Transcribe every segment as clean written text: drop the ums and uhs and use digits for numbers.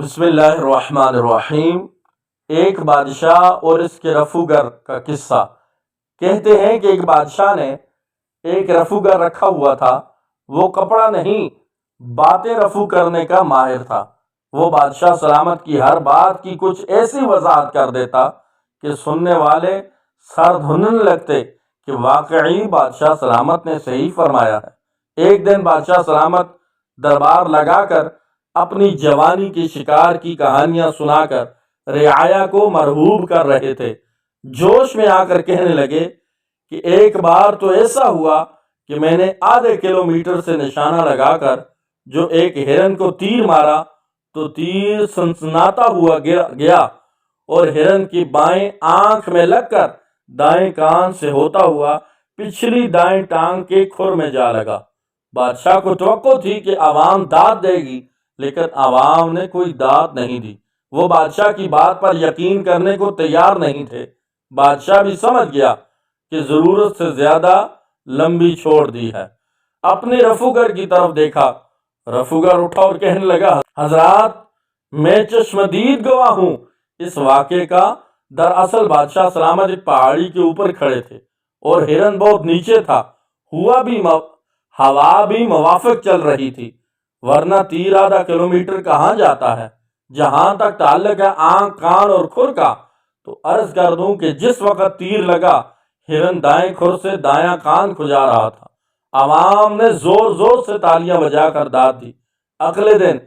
بسم اللہ الرحمن الرحیم۔ ایک بادشاہ اور اس کے رفوگر کا قصہ۔ کہتے ہیں کہ ایک بادشاہ نے ایک رفوگر رکھا ہوا تھا۔ وہ کپڑا نہیں، باتیں رفو کرنے کا ماہر تھا۔ وہ بادشاہ سلامت کی ہر بات کی کچھ ایسی وضاحت کر دیتا کہ سننے والے سر دھننے لگتے کہ واقعی بادشاہ سلامت نے صحیح فرمایا ہے۔ ایک دن بادشاہ سلامت دربار لگا کر اپنی جوانی کے شکار کی کہانیاں سنا کر رعایا کو مرحوب کر رہے تھے۔ جوش میں آ کر کہنے لگے کہ ایک بار تو ایسا ہوا کہ میں نے آدھے کلومیٹر سے نشانہ لگا کر جو ایک ہرن کو تیر مارا تو تیر سنسناتا ہوا گیا اور ہرن کی بائیں آنکھ میں لگ کر دائیں کان سے ہوتا ہوا پچھلی دائیں ٹانگ کے کھر میں جا لگا۔ بادشاہ کو توقع تھی کہ عوام داد دے گی، لیکن عوام نے کوئی داد نہیں دی۔ وہ بادشاہ کی بات پر یقین کرنے کو تیار نہیں تھے۔ بادشاہ بھی سمجھ گیا کہ ضرورت سے زیادہ لمبی چھوڑ دی ہے۔ اپنے رفوگر کی طرف دیکھا۔ رفوگر اٹھا اور کہنے لگا، حضرات، میں چشمدید گواہ ہوں اس واقعے کا۔ دراصل بادشاہ سلامت ایک پہاڑی کے اوپر کھڑے تھے اور ہرن بہت نیچے تھا۔ ہوا بھی موافق چل رہی تھی، ورنہ تیر آدھا کلومیٹر کہاں جاتا ہے۔ جہاں تک تعلق ہے آنکھ، کان اور کھر کا، تو عرض کر دوں کہ جس وقت تیر لگا ہرن دائیں کھر سے دایاں کان کھجا رہا تھا۔ عوام نے زور زور سے تالیاں بجا کر داد دی۔ اگلے دن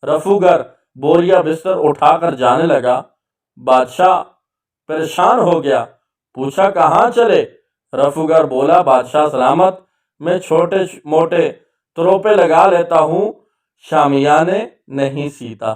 رفوگر بوریا بستر اٹھا کر جانے لگا۔ بادشاہ پریشان ہو گیا، پوچھا کہاں چلے؟ رفوگر بولا، بادشاہ سلامت، میں چھوٹے موٹے تروپے لگا لیتا ہوں، شامیانے نہیں سیتا۔